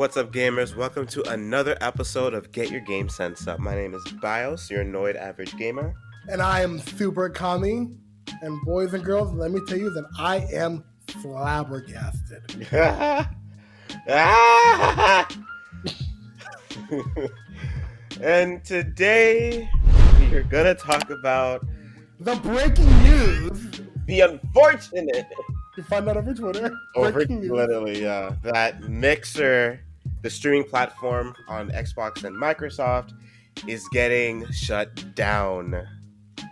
What's up, gamers? Welcome to another episode of Get Your Game Sense Up. My name is Bios, your annoyed average gamer. And I am Super Kami. And boys and girls, let me tell you that I am flabbergasted. And today, we are going to talk about The breaking news. the unfortunate, You find that over Twitter. literally, that Mixer, the streaming platform on Xbox and Microsoft, is getting shut down.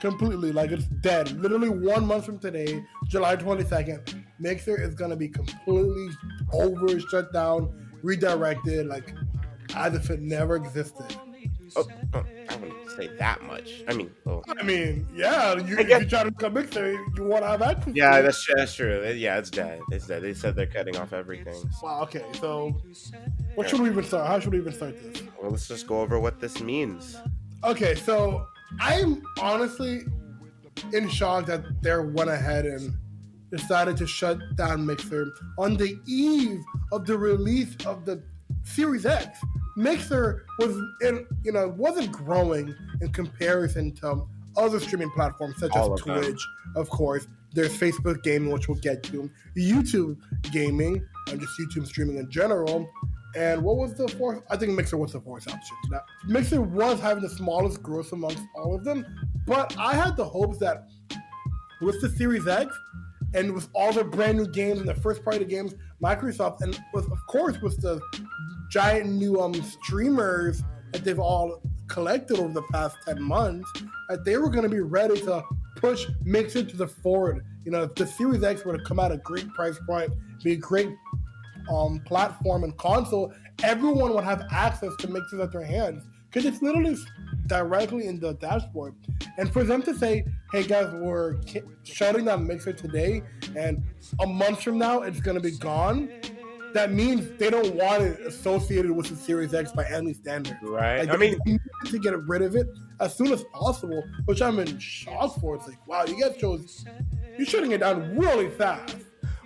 Completely, like it's dead. Literally 1 month from today, July 22nd, Mixer is going to be completely over, shut down, redirected, like as if it never existed. Oh, I wouldn't say that much. I mean, Yeah, if you try to become Mixer, you want to have access yeah, to it. that's true. Yeah, it's dead. It's dead. They said they're cutting off everything. Wow, okay, so what should we even start? How should we even start this? Well, let's just go over what this means. Okay, so I'm honestly in shock that they went ahead and decided to shut down Mixer on the eve of the release of the Series X. Mixer wasn't growing in comparison to other streaming platforms such All as of them. Twitch, of course. There's Facebook Gaming, which we'll get to, YouTube Gaming, and just YouTube streaming in general. And what was the fourth? I think Mixer was the fourth option. Now, Mixer was having the smallest growth amongst all of them, but I had the hopes that with the Series X and with all the brand new games and the first party games, Microsoft, and with the giant new streamers that they've all collected over the past 10 months, that they were going to be ready to push Mixer to the forward. You know, if the Series X were to come out at a great price point, be a great platform and console, everyone would have access to Mixers at their hands because it's literally directly in the dashboard. And for them to say, hey guys, we're shutting down Mixer today and a month from now it's going to be gone, that means they don't want it associated with the Series X by any standard. Right. Like, they need to get rid of it as soon as possible, which I'm in shock for. It's like, wow, you guys you're shutting it down really fast.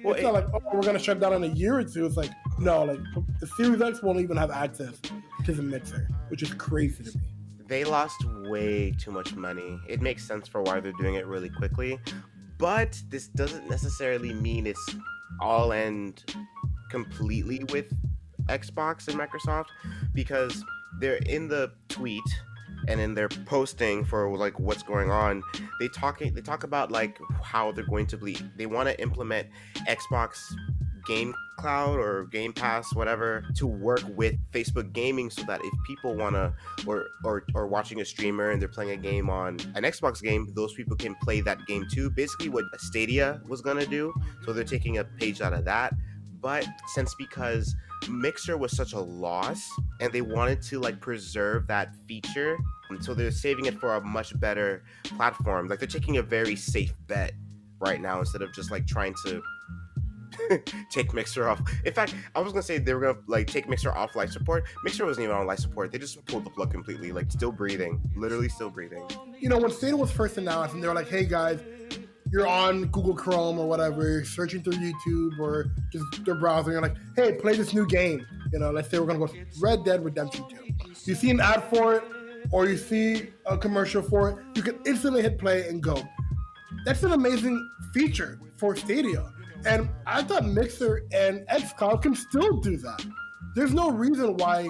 Well, it's not like, oh, we're going to shut down in a year or two. It's like, no, like the Series X won't even have access to the Mixer, which is crazy to me. They lost way too much money. It makes sense for why they're doing it really quickly, but this doesn't necessarily mean it's all end completely with Xbox and Microsoft, because they're in the tweet and in their posting for like what's going on, they talk about like how they're going to they want to implement Xbox Game Cloud or Game Pass, whatever, to work with Facebook Gaming, so that if people want to or watching a streamer and they're playing a game on an Xbox game, those people can play that game too. Basically what Stadia was gonna do. So they're taking a page out of that. But because Mixer was such a loss and they wanted to like preserve that feature, so they're saving it for a much better platform. Like they're taking a very safe bet right now instead of just like trying to take Mixer off. In fact, I was gonna say they were gonna like take Mixer off life support. Mixer wasn't even on life support. They just pulled the plug completely, like still breathing, literally still breathing. You know, when Stadia was first announced and they were like, hey guys, you're on Google Chrome or whatever, you're searching through YouTube or just their browser, you're like, hey, play this new game. You know, let's say we're gonna go Red Dead Redemption 2. You see an ad for it or you see a commercial for it, you can instantly hit play and go. That's an amazing feature for Stadia. And I thought Mixer and xCloud can still do that. There's no reason why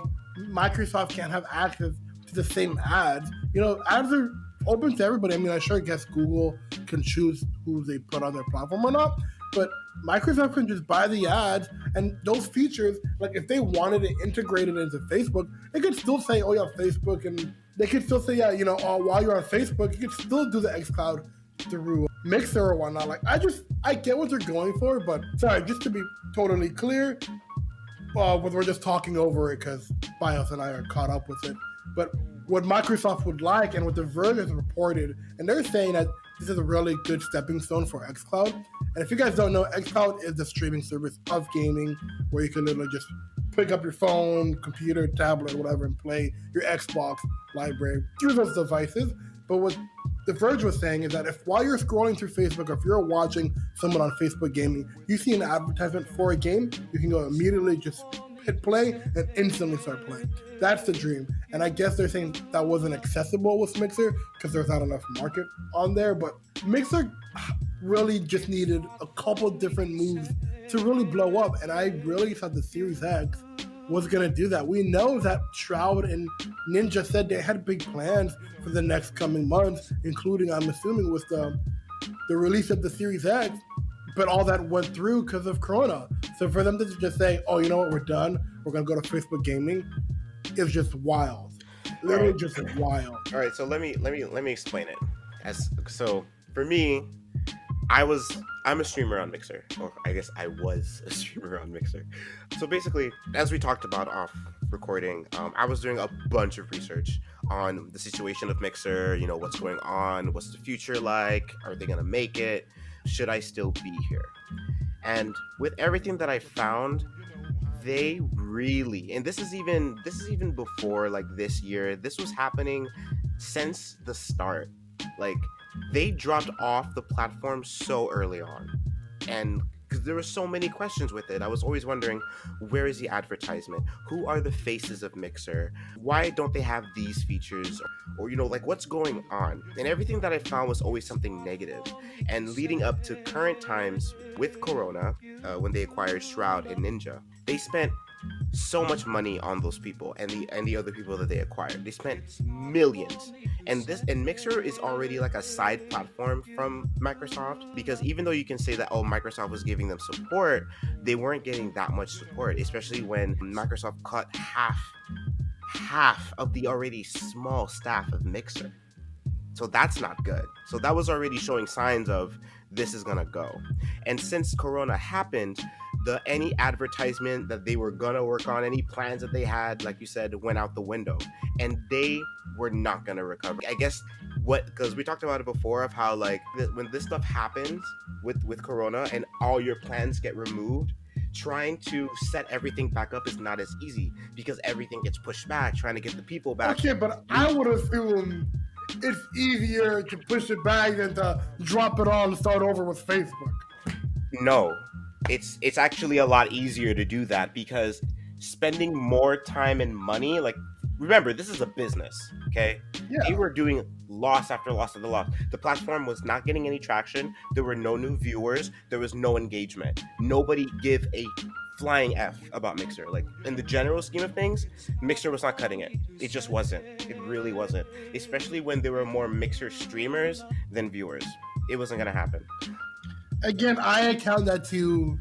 Microsoft can't have access to the same ads. You know, ads are open to everybody. I mean, I guess Google can choose who they put on their platform or not, but Microsoft can just buy the ads, and those features, like if they wanted to integrate it into Facebook, they could still say, oh yeah, Facebook, and they could still say, yeah, you know, while you're on Facebook, you could still do the xCloud through Mixer or whatnot. Like, I get what they're going for, but sorry, just to be totally clear, we're just talking over it because Bios and I are caught up with it. But what Microsoft would like and what The Verge has reported, and they're saying that this is a really good stepping stone for xCloud. And if you guys don't know, xCloud is the streaming service of gaming where you can literally just pick up your phone, computer, tablet, whatever, and play your Xbox library through those devices. But what The Verge was saying is that if while you're scrolling through Facebook, or if you're watching someone on Facebook Gaming, you see an advertisement for a game, you can go immediately just hit play and instantly start playing. That's the dream. And I guess they're saying that wasn't accessible with Mixer because there's not enough market on there. But Mixer really just needed a couple different moves to really blow up. And I really thought the Series X was going to do that. We know that Shroud and Ninja said they had big plans for the next coming months, including, I'm assuming, with the release of the Series X, but all that went through because of Corona. So for them to just say, oh, you know what, we're done, we're going to go to Facebook Gaming, is just wild. Literally just wild. All right, so let me explain it. So for me, I'm a streamer on Mixer, or I guess I was a streamer on Mixer. So basically, as we talked about off recording, I was doing a bunch of research on the situation of Mixer, you know, what's going on, what's the future like, are they gonna make it, should I still be here? And with everything that I found, they really, and this is even before like this year, this was happening since the start. Like, they dropped off the platform so early on, and because there were so many questions with it, I was always wondering, where is the advertisement? Who are the faces of Mixer? Why don't they have these features? Or you know, like, what's going on? And everything that I found was always something negative. And leading up to current times with Corona, when they acquired Shroud and Ninja, they spent so much money on those people and the other people that they acquired. They spent millions. And Mixer is already like a side platform from Microsoft, because even though you can say that, oh, Microsoft was giving them support, they weren't getting that much support, especially when Microsoft cut half of the already small staff of Mixer. So that's not good. So that was already showing signs of this is gonna go. And since Corona happened, any advertisement that they were gonna work on, any plans that they had, like you said, went out the window, and they were not gonna recover. I guess because we talked about it before, of how like when this stuff happens with Corona and all your plans get removed, trying to set everything back up is not as easy because everything gets pushed back, trying to get the people back. Okay, but I would assume it's easier to push it back than to drop it all and start over with Facebook. No, it's actually a lot easier to do that, because spending more time and money, like, remember, this is a business, okay? Yeah. They were doing loss after loss after loss. The platform was not getting any traction. There were no new viewers. There was no engagement. Nobody give a flying F about Mixer. Like, in the general scheme of things, Mixer was not cutting it. It just wasn't. It really wasn't. Especially when there were more Mixer streamers than viewers. It wasn't gonna happen. Again, I account that to,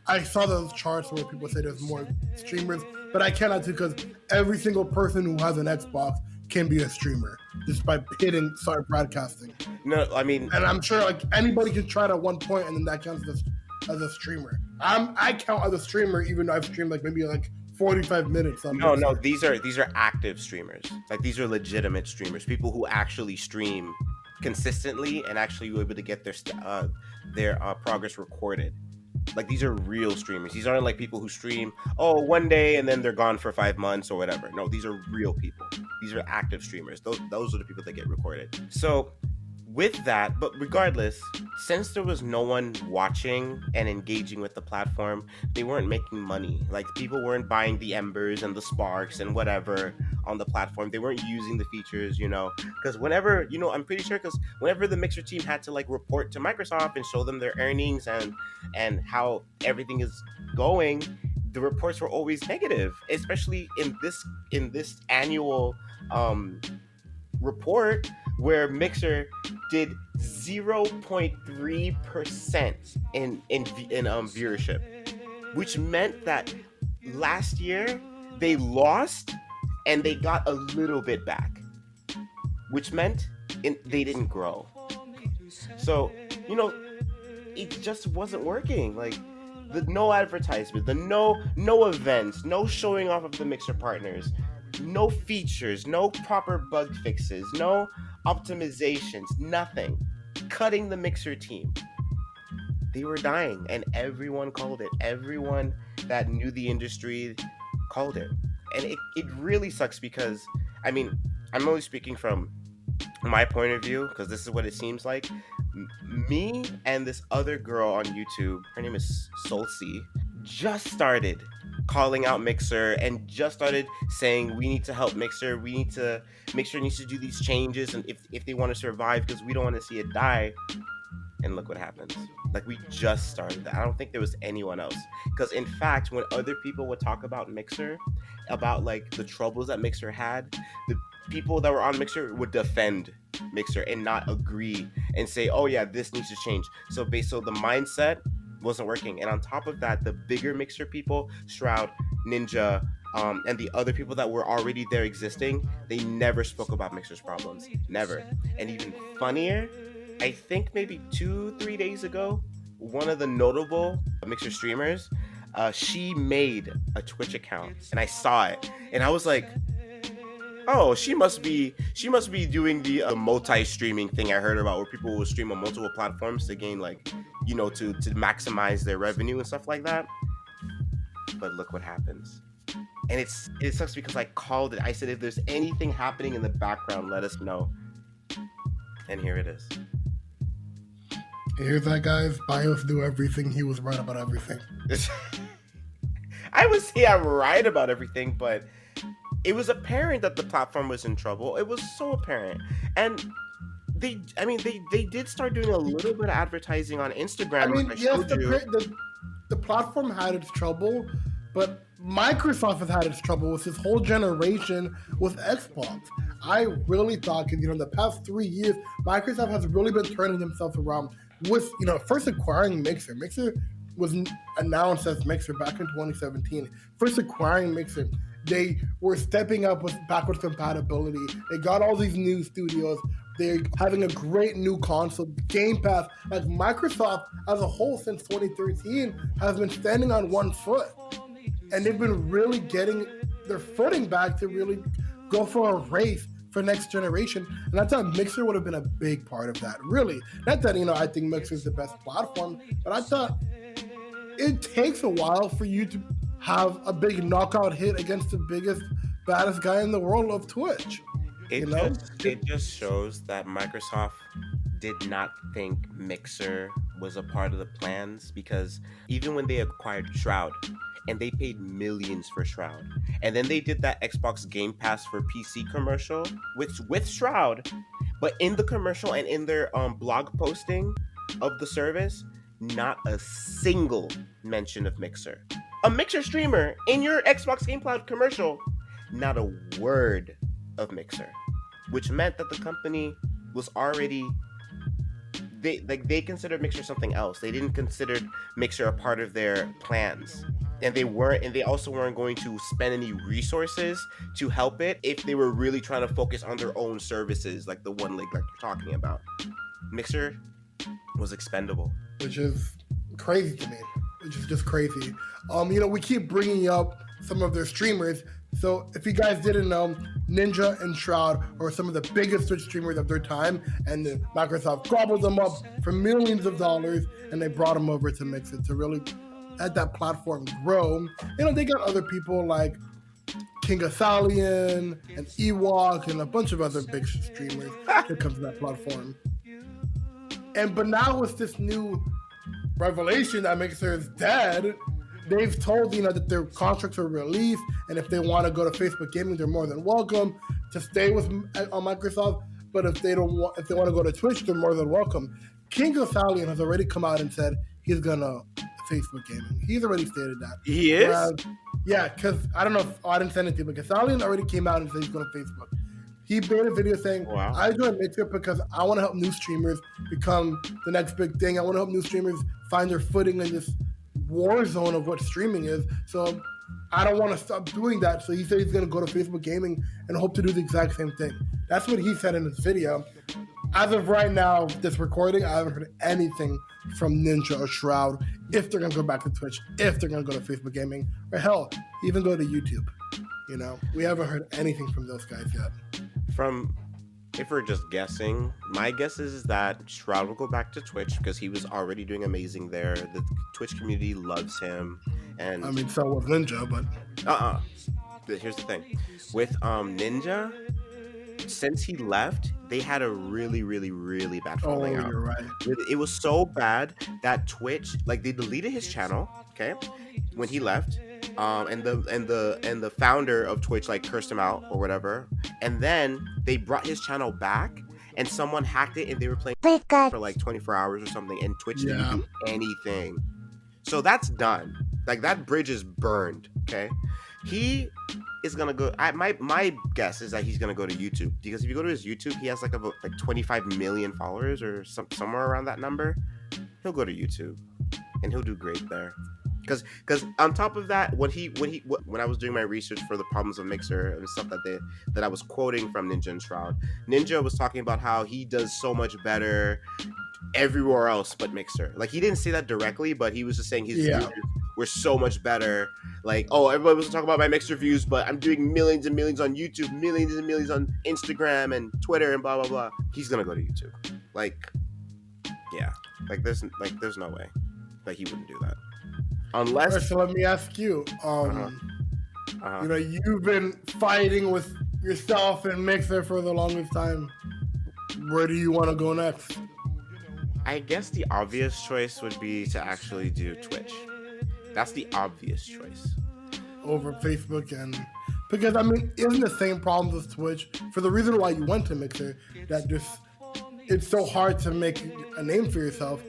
I saw those charts where people say there's more streamers, but I cannot too, because every single person who has an Xbox can be a streamer just by hitting start broadcasting. No, I mean, and I'm sure like anybody can try it at one point, and then that counts as a streamer. I count as a streamer, even though I've streamed like maybe like 45 minutes. No, these are active streamers. Like, these are legitimate streamers, people who actually stream consistently and actually were able to get their progress recorded. Like, these are real streamers. These aren't like people who stream, oh, one day and then they're gone for 5 months or whatever. No, these are real people. These are active streamers. Those are the people that get recorded. So with that, but regardless, since there was no one watching and engaging with the platform, they weren't making money. Like, people weren't buying the Embers and the Sparks and whatever on the platform. They weren't using the features, you know, because whenever, you know, I'm pretty sure, because whenever the Mixer team had to like report to Microsoft and show them their earnings and how everything is going, the reports were always negative, especially in this annual report, where Mixer did 0.3% in viewership, which meant that last year they lost and they got a little bit back, which meant they didn't grow. So, you know, it just wasn't working. Like, the no advertisement, the no events, no showing off of the Mixer partners, no features, no proper bug fixes, no optimizations, nothing. Cutting the Mixer team. They were dying, and everyone called it. Everyone that knew the industry called it. And it really sucks, because, I mean, I'm only speaking from my point of view, because this is what it seems like. Me and this other girl on YouTube, her name is Solcy, just started calling out Mixer and just started saying we need to help Mixer. We need to Mixer needs to do these changes, and if they want to survive, because we don't want to see it die. And look what happens. Like, we just started that. I don't think there was anyone else. Because in fact, when other people would talk about Mixer, about like the troubles that Mixer had, the people that were on Mixer would defend Mixer and not agree and say, oh yeah, this needs to change. So the mindset wasn't working. And on top of that, the bigger Mixer people, Shroud, Ninja, and the other people that were already there existing, they never spoke about Mixer's problems. Never. And even funnier, I think maybe 2-3 days ago, one of the notable Mixer streamers, she made a Twitch account, and I saw it, and I was like, oh, she must be doing the multi-streaming thing I heard about, where people will stream on multiple platforms to gain, like, you know, to maximize their revenue and stuff like that. But look what happens. And it sucks because I called it. I said, if there's anything happening in the background, let us know. And here it is. Here's that, guys. BIOS knew everything. He was right about everything. I would say I'm right about everything, but it was apparent that the platform was in trouble. It was so apparent. And they did start doing a little bit of advertising on Instagram. I mean, like yes, the platform had its trouble, but Microsoft has had its trouble with this whole generation with Xbox. I really thought, because, you know, in the past 3 years, Microsoft has really been turning themselves around with, you know, first acquiring Mixer. Mixer was announced as Mixer back in 2017. First acquiring Mixer, they were stepping up with backwards compatibility. They got all these new studios. They're having a great new console, Game Pass. Like, Microsoft as a whole since 2013 has been standing on one foot. And they've been really getting their footing back to really go for a race for next generation. And I thought Mixer would have been a big part of that, really. Not that, you know, I think Mixer is the best platform, but I thought it takes a while for you to have a big knockout hit against the biggest, baddest guy in the world of Twitch. It just shows that Microsoft did not think Mixer was a part of the plans, because even when they acquired Shroud, and they paid millions for Shroud, and then they did that Xbox Game Pass for PC commercial with Shroud, but in the commercial and in their blog posting of the service, not a single mention of Mixer. A Mixer streamer in your Xbox Game Cloud commercial, not a word of Mixer, which meant that the company was already, they considered Mixer something else. They didn't consider Mixer a part of their plans. And they also weren't going to spend any resources to help it if they were really trying to focus on their own services, like the One League, like you're talking about. Mixer was expendable, which is crazy to me. Which is just crazy. You know, we keep bringing up some of their streamers. So if you guys didn't know, Ninja and Shroud are some of the biggest Twitch streamers of their time, and Microsoft gobbled them up for millions of dollars, and they brought them over to Mixer to really let that platform grow. You know, they got other people like King Athalion and Ewok and a bunch of other big streamers that come to that platform. But now with this new revelation that Mixer is dead, they've told, you know, that their contracts are released, and if they want to go to Facebook Gaming, they're more than welcome to stay with on Microsoft. But if they want to go to Twitch, they're more than welcome. King Athalion has already come out and said he's gonna Facebook Gaming. He's already stated that. He is? Yeah, because I don't know if I didn't send it to you, but Athalion already came out and said he's going to Facebook. He made a video saying, wow, I joined Mixer because I want to help new streamers become the next big thing. I want to help new streamers find their footing in this war zone of what streaming is. So I don't want to stop doing that. So he said he's going to go to Facebook Gaming and hope to do the exact same thing. That's what he said in his video. As of right now, this recording, I haven't heard anything from Ninja or Shroud if they're going to go back to Twitch, if they're going to go to Facebook Gaming, or hell, even go to YouTube. You know, we haven't heard anything from those guys yet. If we're just guessing, my guess is that Shroud will go back to Twitch because he was already doing amazing there. The Twitch community loves him. And I mean, so was Ninja, but... Here's the thing. With Ninja, since he left, they had a really, really, really bad falling out. You're right. It was so bad that Twitch, like, they deleted his channel, okay, when he left, and the founder of Twitch like cursed him out or whatever, and then they brought his channel back, and someone hacked it, and they were playing for like 24 hours or something, and Twitch didn't Yeah. do anything. So that's done. Like that bridge is burned. Okay, he is gonna go. My guess is that he's gonna go to YouTube, because if you go to his YouTube, he has like about like 25 million followers or somewhere around that number. He'll go to YouTube, and he'll do great there. Because on top of that, when I was doing my research for the problems of Mixer and stuff that I was quoting from Ninja and Shroud, Ninja was talking about how he does so much better everywhere else but Mixer. Like he didn't say that directly, but he was just saying his Yeah. views were so much better. Like, oh, everybody was talking about my Mixer views, but I'm doing millions and millions on YouTube, millions and millions on Instagram and Twitter and blah blah blah. He's gonna go to YouTube. Like, yeah, there's no way that he wouldn't do that. Unless Alright, so let me ask you. Uh-huh. You know, you've been fighting with yourself and Mixer for the longest time. Where do you want to go next? I guess the obvious choice would be to actually do Twitch. That's the obvious choice. Over Facebook and because I mean, isn't the same problems with Twitch for the reason why you went to Mixer that just it's so hard to make a name for yourself.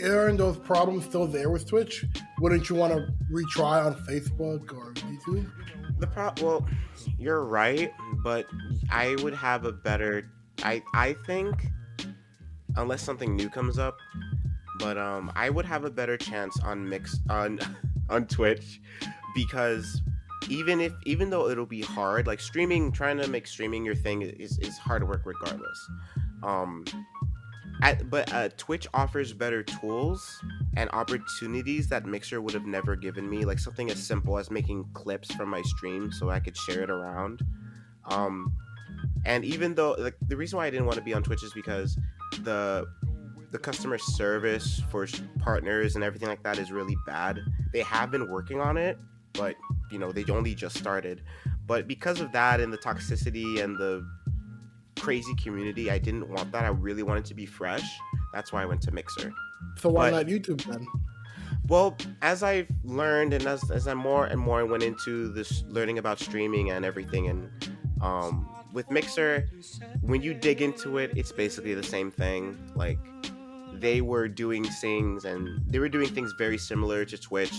Aren't those problems still there with Twitch? Wouldn't you want to retry on Facebook or YouTube? Well, you're right, but I would have a better. I think, unless something new comes up, but I would have a better chance on on Twitch, because even though it'll be hard, like trying to make streaming your thing is hard work regardless. But Twitch offers better tools and opportunities that Mixer would have never given me, like something as simple as making clips from my stream so I could share it around. And even though, like, the reason why I didn't want to be on Twitch is because the customer service for partners and everything like that is really bad. They have been working on it, but they only just started. But because of that and the toxicity and the crazy community, I didn't want that. I really wanted to be fresh. That's why I went to Mixer. So why not YouTube then? Well, as I've learned and as I more and more went into this learning about streaming and everything, and with Mixer, when you dig into it, it's basically the same thing. Like, they were doing things very similar to Twitch.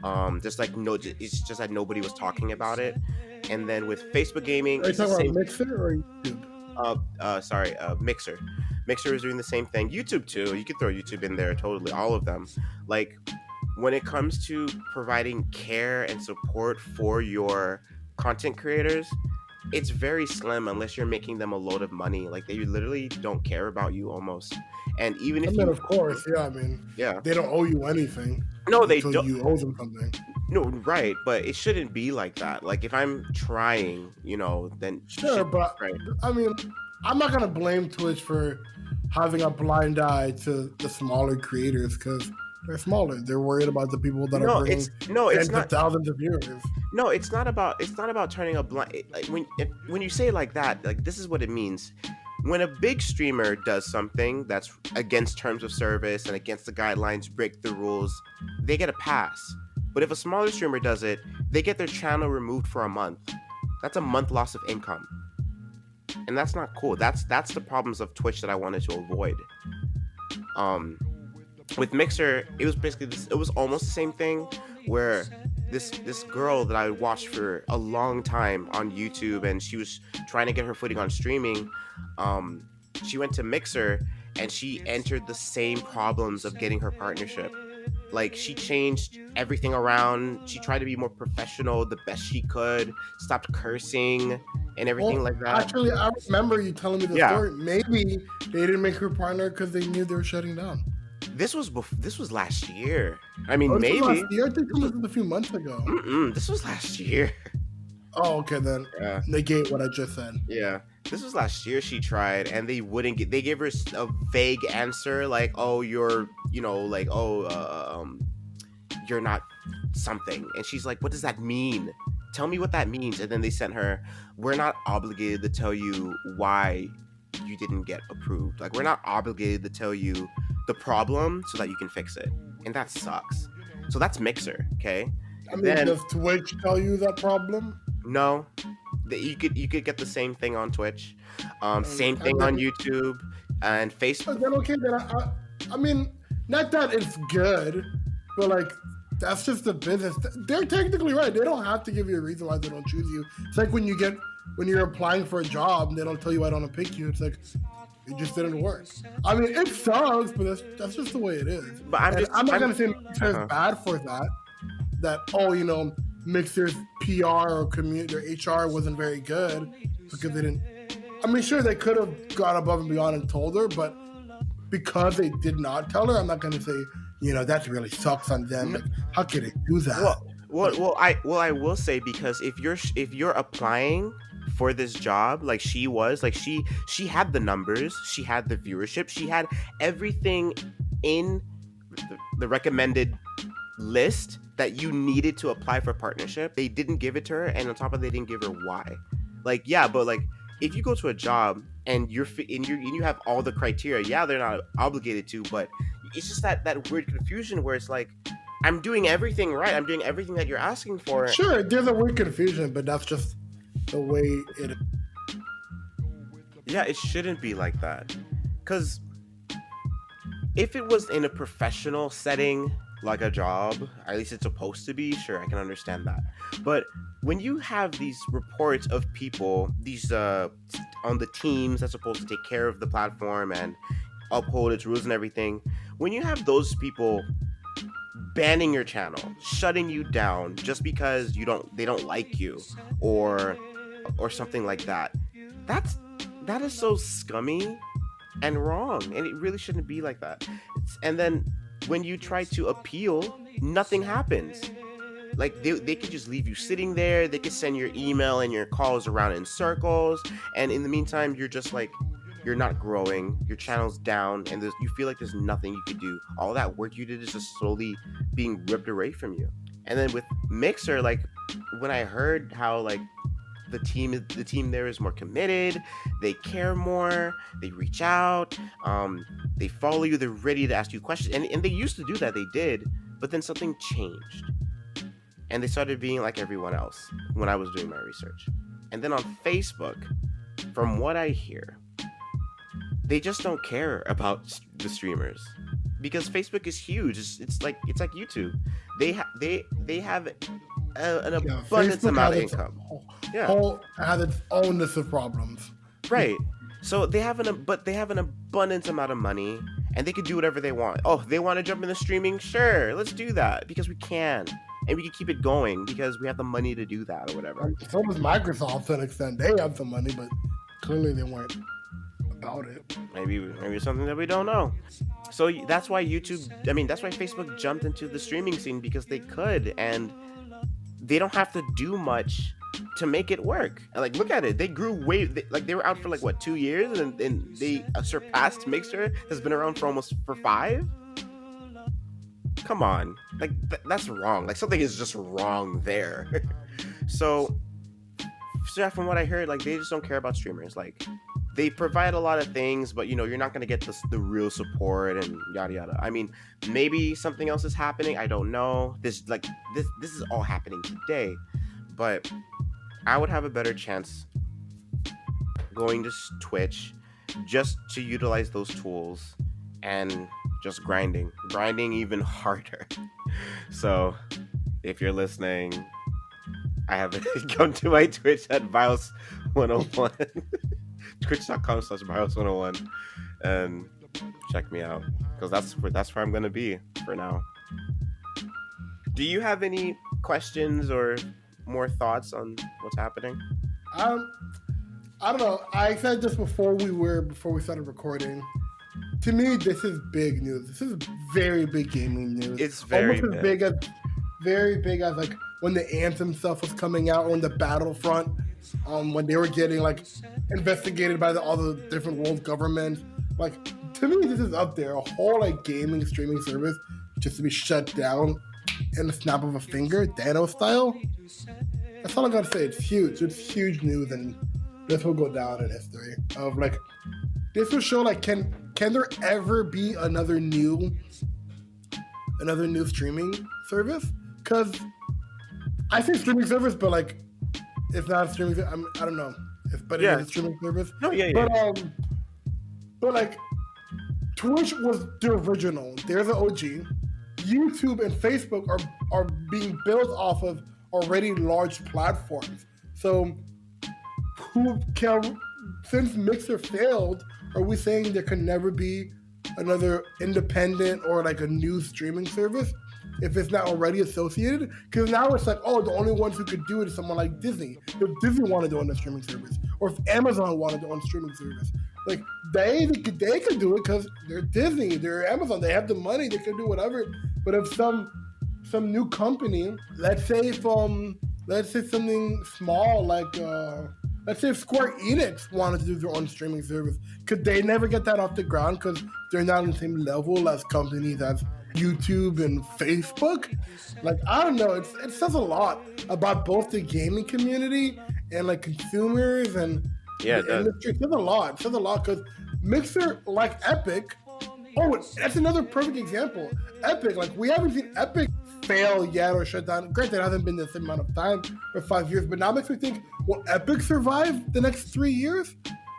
It's just that nobody was talking about it. And then with Facebook gaming, Are you it's the talking same. about Mixer or YouTube? Mixer. Mixer is doing the same thing. YouTube too. You could throw YouTube in there, totally. All of them. Like, when it comes to providing care and support for your content creators, it's very slim unless you're making them a load of money. Like, they literally don't care about you almost. And even if of course, yeah. I mean, yeah, they don't owe you anything. no, they until don't. You owe them something. No, right, but it shouldn't be like that. Like, if I'm trying, then Sure, but right. I mean, I'm not gonna blame Twitch for having a blind eye to the smaller creators because they're smaller. They're worried about the people that are bringing it's tens not of thousands of viewers. No, it's not about turning a blind. Like, when you say it like that, like, this is what it means. When a big streamer does something that's against terms of service and against the guidelines, break the rules, they get a pass. But if a smaller streamer does it, they get their channel removed for a month. That's a month loss of income, and that's not cool. That's the problems of Twitch that I wanted to avoid. With Mixer, it was basically this. It was almost the same thing, where this girl that I watched for a long time on YouTube, and she was trying to get her footing on streaming. She went to Mixer, and she entered the same problems of getting her partnership. Like, she changed everything around. She tried to be more professional the best she could, stopped cursing and everything like that. Actually, I remember you telling me the story. Maybe they didn't make her partner because they knew they were shutting down. This was last year. I mean, maybe. Last year? I think this was a few months ago. This was last year. Oh, okay, then. Yeah. Negate what I just said. Yeah. This was last year she tried, and they gave her a vague answer, like, oh, you're not something. And she's like, what does that mean? Tell me what that means. And then they sent her, we're not obligated to tell you why you didn't get approved. Like, we're not obligated to tell you the problem so that you can fix it. And that sucks. So that's Mixer, okay? I mean, then does Twitch tell you that problem? no, you could get the same thing on Twitch, same And thing on then, YouTube and Facebook. then okay, then I mean, not that it's good, but like that's just the business. They're technically right. They don't have to give you a reason why they don't choose you. It's like when you're applying for a job and they don't tell you why they don't pick you. It's like it just didn't work. I mean, it sucks, but that's just the way it is. But I'm not gonna say Mixer's bad for that. That Mixer's PR or community or HR wasn't very good because they didn't. I mean, sure they could have gone above and beyond and told her, but because they did not tell her, I'm not gonna say that really sucks on them. Like, how could they do that? I will say, because if you're applying for this job like she was, like she had the numbers, she had the viewership, she had everything in the recommended list that you needed to apply for partnership. They didn't give it to her, and on top of it, they didn't give her why. Like, yeah, but like if you go to a job and you have all the criteria, yeah, they're not obligated to, but it's just that weird confusion where it's like, I'm doing everything right, I'm doing everything that you're asking for. Sure, there's a weird confusion, but that's just the way it is. Yeah, it shouldn't be like that. Because if it was in a professional setting, like a job, at least it's supposed to be, sure, I can understand that. But when you have these reports of people, these on the teams that's supposed to take care of the platform and uphold its rules and everything, when you have those people banning your channel, shutting you down just because they don't like you or something like that, that is so scummy and wrong, and it really shouldn't be like that. And then when you try to appeal, nothing happens. Like they could just leave you sitting there, they could send your email and your calls around in circles, and in the meantime you're just like, you're not growing, your channel's down, and you feel like there's nothing you could do. All that work you did is just slowly being ripped away from you. And then with Mixer, like when I heard how like the team there is more committed, they care more, they reach out, they follow you, they're ready to ask you questions, and they used to do that, they did, but then something changed and they started being like everyone else when I was doing my research. And then on Facebook, from what I hear, they just don't care about the streamers because Facebook is huge. It's like YouTube. They have an abundance amount of income. Has its own list of problems. Right. So they have an abundance amount of money, and they can do whatever they want. Oh, they want to jump into streaming? Sure, let's do that because we can, and we can keep it going because we have the money to do that or whatever. So does Microsoft to an extent. They have some money, but clearly they weren't about it. Maybe it's something that we don't know. So that's why that's why Facebook jumped into the streaming scene, because they could, and they don't have to do much to make it work. Like, look at it, they grew they were out for like what, 2 years, and they surpassed Mixer, has been around for 5. Come on, like that's wrong. Like something is just wrong there. So yeah, from what I heard, like they just don't care about streamers. Like they provide a lot of things, but you're not going to get the real support and yada yada. I mean, maybe something else is happening, I don't know. This is all happening today, but I would have a better chance going to Twitch just to utilize those tools and just grinding even harder. So if you're listening, I have come to my Twitch at Bios101 twitch.com/Bios101 and check me out, because that's where I'm gonna be for now. Do you have any questions or more thoughts on what's happening? I don't know. I said this before we started recording. To me, this is big news. This is very big gaming news. It's very big. Very big as like when the Anthem stuff was coming out, or when the Battlefront, when they were getting like investigated by all the different world governments. Like, to me, this is up there. A whole like gaming streaming service just to be shut down in the snap of a finger, Thanos style. That's all I gotta say. It's huge. It's huge news, and this will go down in history. Of like, this will show like, can there ever be another new streaming service? Because I say streaming service, but like it's not a streaming. I don't know, but it Yeah. is a streaming service. No, yeah. But like Twitch was the original. They're the OG. YouTube and Facebook are being built off of already large platforms. So since Mixer failed, are we saying there can never be another independent or like a new streaming service if it's not already associated? Because now it's like, oh, the only ones who could do it is someone like Disney. If Disney wanted to own a streaming service, or if Amazon wanted to own a streaming service, like they could do it because they're Disney, they're Amazon, they have the money, they can do whatever. But if some new company, let's say something small like let's say if Square Enix wanted to do their own streaming service, could they never get that off the ground because they're not on the same level as companies as YouTube and Facebook? Like, I don't know. It says a lot about both the gaming community and like consumers and the industry. It says a lot. It says a lot because Mixer, like Epic. Oh, that's another perfect example. Epic, like we haven't seen Epic fail yet or shut down. Granted, it hasn't been the same amount of time for 5 years, but now makes me think: will Epic survive the next 3 years?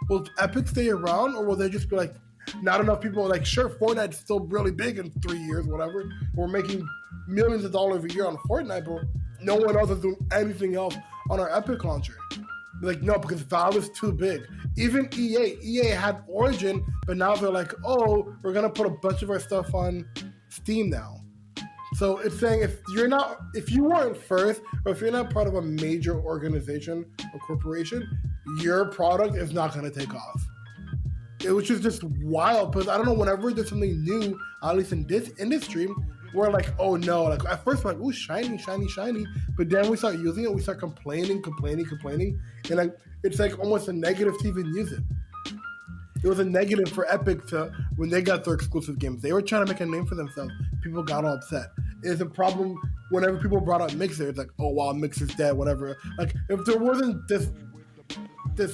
Will Epic stay around, or will they just be like, not enough people? Like, sure, Fortnite's still really big in 3 years, whatever. We're making millions of dollars a year on Fortnite, but no one else is doing anything else on our Epic launcher. Like, no, because Valve is too big. Even EA had Origin, but now they're like, oh, we're gonna put a bunch of our stuff on Steam now. So it's saying if you weren't first, or if you're not part of a major organization or corporation, your product is not gonna take off. Which is just wild, because I don't know, whenever there's something new, at least in this industry, we're like, oh no, like at first we're like, oh, shiny, but then we start using it, we start complaining, and like it's like almost a negative to even use it. It was a negative for Epic when they got their exclusive games. They were trying to make a name for themselves. People got all upset. It's a problem whenever people brought up Mixer. It's like, oh wow, Mixer's dead, whatever. Like if there wasn't this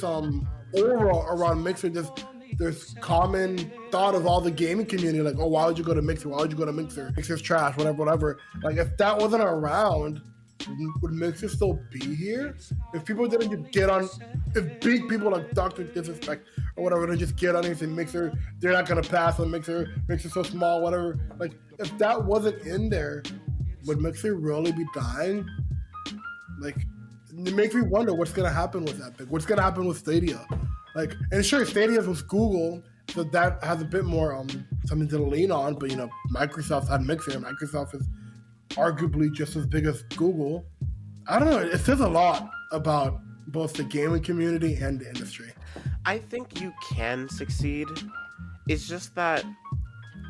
aura around Mixer, there's common thought of all the gaming community, like, oh, why would you go to Mixer? Why would you go to Mixer? Mixer's trash, whatever. Like, if that wasn't around, would Mixer still be here? If people didn't just get on, if big people like Dr. Disrespect or whatever, they just get on and say Mixer, they're not gonna pass on Mixer. Mixer's so small, whatever. Like, if that wasn't in there, would Mixer really be dying? Like, it makes me wonder what's gonna happen with Epic. What's gonna happen with Stadia? Like, and sure, Stadia was Google, so that has a bit more something to lean on. But Microsoft had Mixer. Microsoft is arguably just as big as Google. I don't know. It says a lot about both the gaming community and the industry. I think you can succeed. It's just that,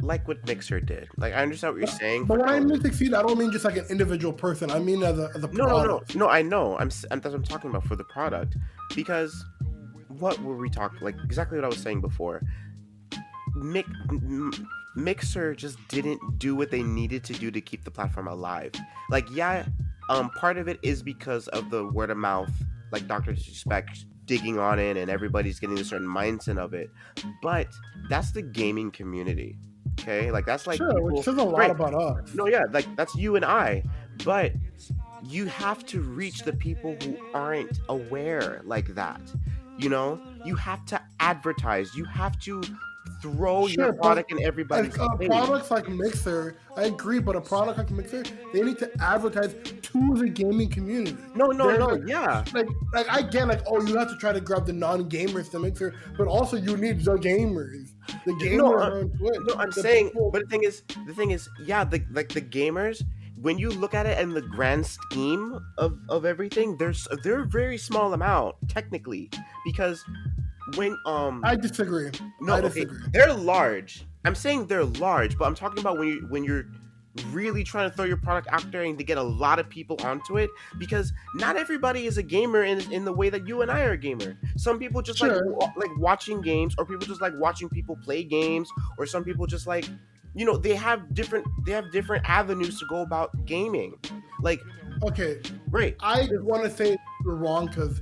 like what Mixer did. Like, I understand what you're saying. But when I mean succeed, I don't mean just like an individual person. I mean as a product. No. I know. That's what I'm talking about for the product, because. What were we talking? Like exactly what I was saying before. Mixer just didn't do what they needed to do to keep the platform alive. Like, yeah, part of it is because of the word of mouth, like Dr. Disrespect digging on it, and everybody's getting a certain mindset of it. But that's the gaming community, okay? Like that's like sure, people, which says a lot about us. No, yeah, like that's you and I, but you have to reach the people who aren't aware like that. You have to advertise. You have to throw your product in everybody's face. Products like Mixer, I agree, but a product like Mixer, they need to advertise to the gaming community. No, yeah. Like I get like, oh, you have to try to grab the non-gamers to Mixer, but also you need the gamers. The gamers are on Twitch. No, I'm saying, but the thing is, yeah, the gamers. When you look at it in the grand scheme of everything, they're a very small amount technically, because when I disagree. No, I disagree. Okay, they're large. I'm saying they're large, but I'm talking about when you're really trying to throw your product out there and to get a lot of people onto it, because not everybody is a gamer in the way that you and I are a gamer. Some people just like watching games, or people just like watching people play games, or some people just like. They have different avenues to go about gaming. Like, okay, right. I want to say you're wrong because,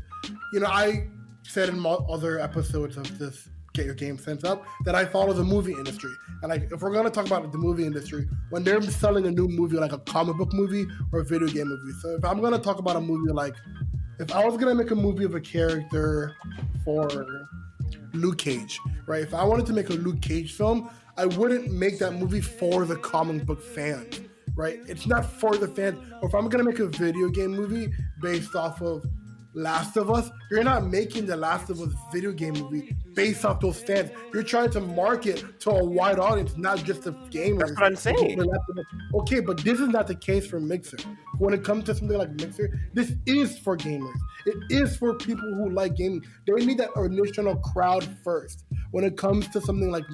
I said in other episodes of this get your game sense up, then I follow the movie industry. And like, if we're gonna talk about the movie industry, when they're selling a new movie, like a comic book movie or a video game movie. So if I'm gonna talk about a movie, like if I was gonna make a movie of a character for Luke Cage, right? If I wanted to make a Luke Cage film, I wouldn't make that movie for the comic book fans, right? It's not for the fans. Or if I'm gonna make a video game movie based off of Last of Us, you're not making the Last of Us video game movie based off those fans. You're trying to market to a wide audience, not just the gamers. That's what I'm saying. Okay, but this is not the case for Mixer. When it comes to something like Mixer, this is for gamers. It is for people who like gaming. They need that initial crowd first. When it comes to something like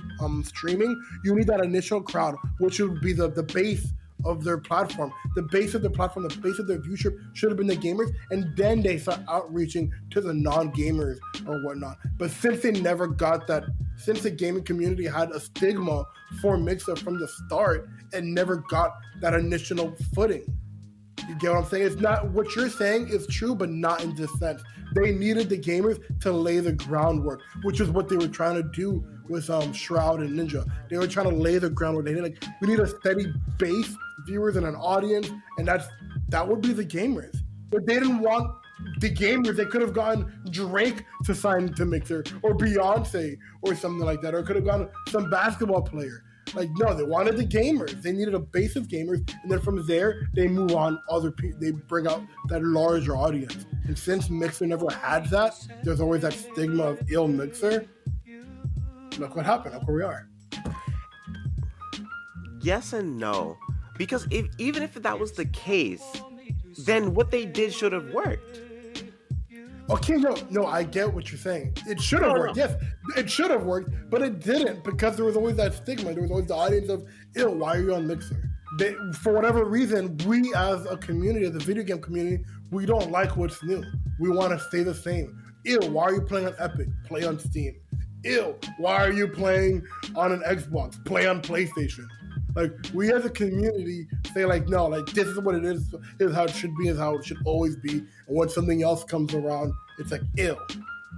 streaming, you need that initial crowd, which would be the base of their platform. The base of their platform, the base of their viewership should have been the gamers, and then they start outreaching to the non-gamers or whatnot. But since they never got that, since the gaming community had a stigma for Mixer from the start and never got that initial footing. You get what I'm saying? It's not, what you're saying is true, but not in this sense. They needed the gamers to lay the groundwork, which is what they were trying to do with Shroud and Ninja. They were trying to lay the groundwork. They need we need a steady base viewers and an audience, and that would be the gamers. But they didn't want the gamers. They could have gotten Drake to sign to Mixer, or Beyonce, or something like that, or could have gotten some basketball player. Like, no, they wanted the gamers. They needed a base of gamers, and then from there, they move on other people. They bring out that larger audience. And since Mixer never had that, there's always that stigma of ill Mixer. Look what happened. Look where we are. Yes and no. Because even if that was the case, then what they did should have worked. Okay, no, I get what you're saying. It should have worked. Yes, it should have worked, but it didn't, because there was always that stigma. There was always the audience of, ew, why are you on Mixer? For whatever reason, we as a community, as a video game community, we don't like what's new. We want to stay the same. Ew, why are you playing on Epic? Play on Steam. Ew, why are you playing on an Xbox? Play on PlayStation. Like, we as a community say, like, no, like, this is what it is how it should be, is how it should always be. And when something else comes around, it's like, ew.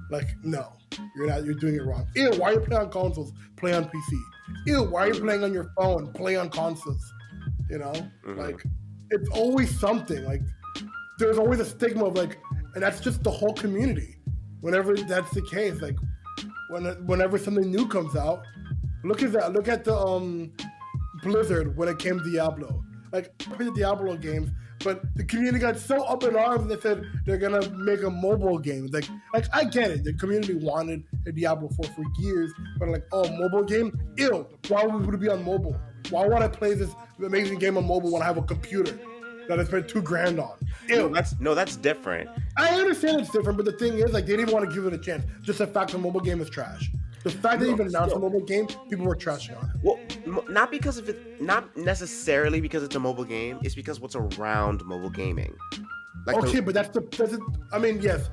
Like, no, you're doing it wrong. Ew, why are you playing on consoles? Play on PC. Ew, why are you playing on your phone? Play on consoles. You know? Mm-hmm. Like, it's always something. Like, there's always a stigma of, like, and that's just the whole community. Whenever that's the case, like, whenever something new comes out, look at that. Look at the, Blizzard when it came to Diablo. Like, I played the Diablo games, but the community got so up in arms they said they're gonna make a mobile game. Like I get it. The community wanted a Diablo 4 for years, but like, oh, mobile game? Ew. Why would it be on mobile? Why would I play this amazing game on mobile when I have a computer that I spent $2,000 on? Ew. That's different. I understand it's different, but the thing is, like, they didn't want to give it a chance. Just the fact the mobile game is trash. The fact that they even announced a mobile game, people were trashing on it. Well, not necessarily because it's a mobile game. It's because what's around mobile gaming. Like okay, but that's I mean, yes,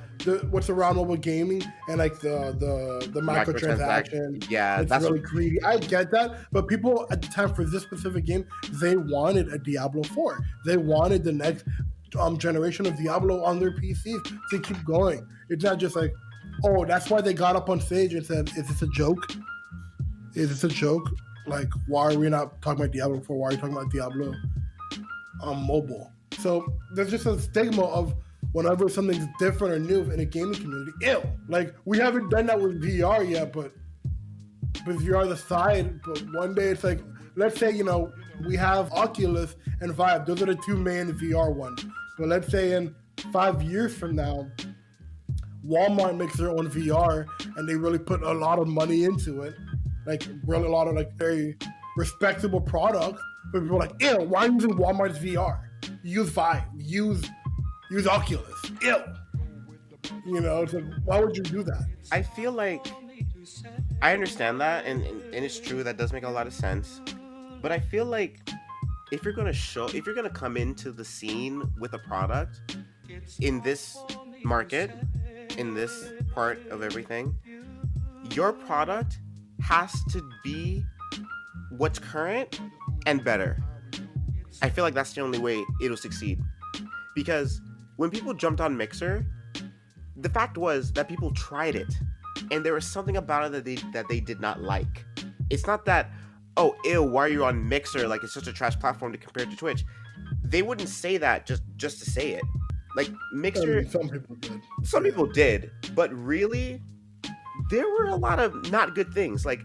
what's around mobile gaming and like the microtransactions. Yeah, that's really greedy. I get that, but people at the time for this specific game, they wanted a Diablo 4. They wanted the next generation of Diablo on their PCs to keep going. It's not just like, oh, that's why they got up on stage and said, is this a joke? Is this a joke? Like, why are we not talking about Diablo 4? Why are you talking about Diablo on mobile? So there's just a stigma of whenever something's different or new in a gaming community, ew. Like, we haven't done that with VR yet, but VR the side, but one day it's like, let's say, you know, we have Oculus and Vive. Those are the two main VR ones. But let's say in 5 years from now, Walmart makes their own VR and they really put a lot of money into it. Like, really a lot of like very respectable products. But people are like, ew, why are you using Walmart's VR? Use Vive. Use Oculus. Ew. You know, it's like, why would you do that? I feel like I understand that, and it's true, that does make a lot of sense. But I feel like if you're gonna come into the scene with a product in this market, in this part of everything, your product has to be what's current and better. I feel like that's the only way it'll succeed. Because when people jumped on Mixer, the fact was that people tried it and there was something about it that they did not like. It's not that, oh, ew, why are you on Mixer? Like, it's such a trash platform to compare to Twitch. They wouldn't say that just to say it. Like, Mixer, some people did, but really, there were a lot of not good things. Like,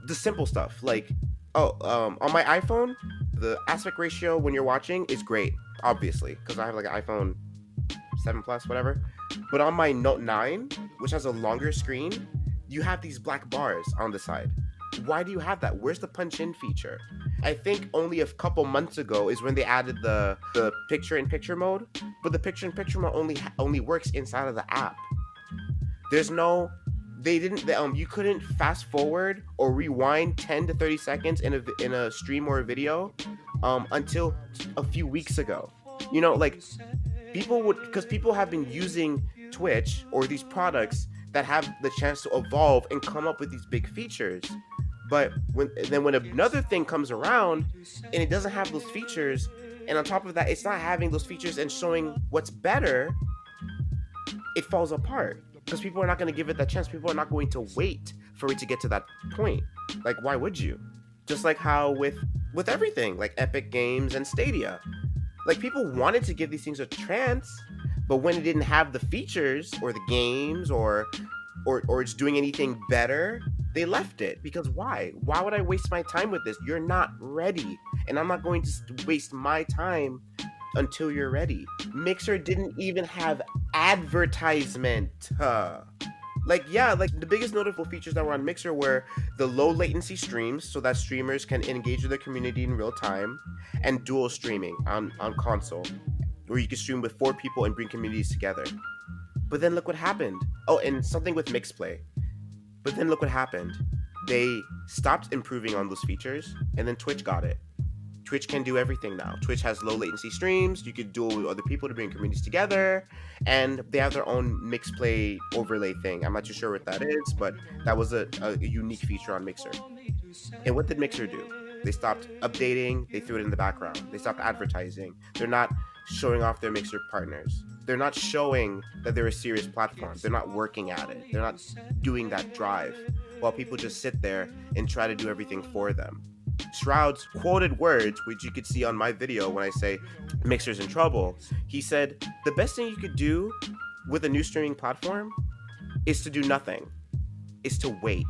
the simple stuff. Like, on my iPhone, the aspect ratio when you're watching is great, obviously, because I have like an iPhone 7 Plus, whatever. But on my Note 9, which has a longer screen, you have these black bars on the side. Why do you have that? Where's the punch-in feature? I think only a couple months ago is when they added the picture-in-picture mode, but the picture-in-picture mode only works inside of the app. There's no... you couldn't fast forward or rewind 10 to 30 seconds in a stream or a video until a few weeks ago. You know, like, because people have been using Twitch or these products that have the chance to evolve and come up with these big features. But when another thing comes around and it doesn't have those features, and on top of that, it's not having those features and showing what's better, it falls apart. Because people are not going to give it that chance. People are not going to wait for it to get to that point. Like, why would you? Just like how with everything, like Epic Games and Stadia. Like, people wanted to give these things a chance, but when it didn't have the features or the games or it's doing anything better, they left it. Because why? Why would I waste my time with this? You're not ready. And I'm not going to waste my time until you're ready. Mixer didn't even have advertisement. Like, yeah, like the biggest notable features that were on Mixer were the low latency streams, so that streamers can engage with their community in real time, and dual streaming on console, where you can stream with 4 people and bring communities together. But then look what happened. Oh, and something with Mixplay. But then look what happened. They stopped improving on those features, and then Twitch got it. Twitch can do everything now. Twitch has low latency streams. You could duel with other people to bring communities together, and they have their own Mixplay overlay thing. I'm not too sure what that is, but that was a unique feature on Mixer. And what did Mixer do? They stopped updating. They threw it in the background. They stopped advertising. They're not showing off their Mixer partners. They're not showing that they're a serious platform. They're not working at it. They're not doing that drive, while people just sit there and try to do everything for them. Shroud's quoted words, which you could see on my video when I say Mixer's in trouble, he said, the best thing you could do with a new streaming platform is to do nothing, is to wait.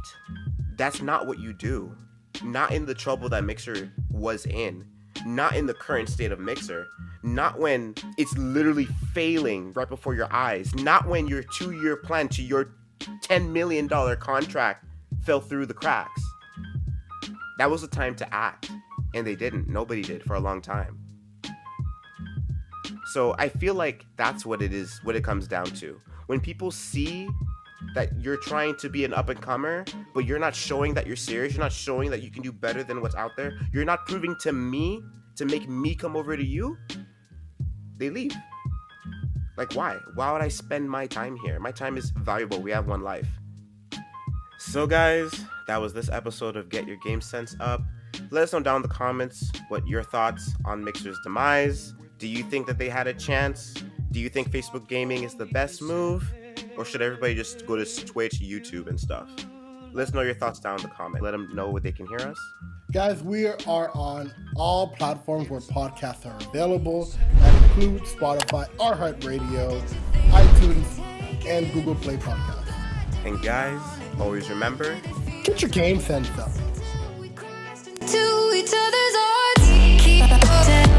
That's not what you do. Not in the trouble that Mixer was in. Not in the current state of Mixer. Not when it's literally failing right before your eyes. Not when your 2-year plan to your $10 million contract fell through the cracks. That was the time to act, and they didn't. Nobody did for a long time. So I feel like that's what it is, what it comes down to. When people see that you're trying to be an up-and-comer, but you're not showing that you're serious, you're not showing that you can do better than what's out there, you're not proving to me, to make me come over to you, they leave. Like, why? Why would I spend my time here? My time is valuable. We have one life. So guys, that was this episode of Get Your Game Sense Up. Let us know down in the comments what your thoughts on Mixer's demise. Do you think that they had a chance? Do you think Facebook gaming is the best move? Or should everybody just go to Twitch, YouTube, and stuff? Let us know your thoughts down in the comments. Let them know where they can hear us. Guys, we are on all platforms where podcasts are available. That includes Spotify, iHeartRadio, iTunes, and Google Play Podcasts. And guys, always remember, get your game sense up. To each other's hearts.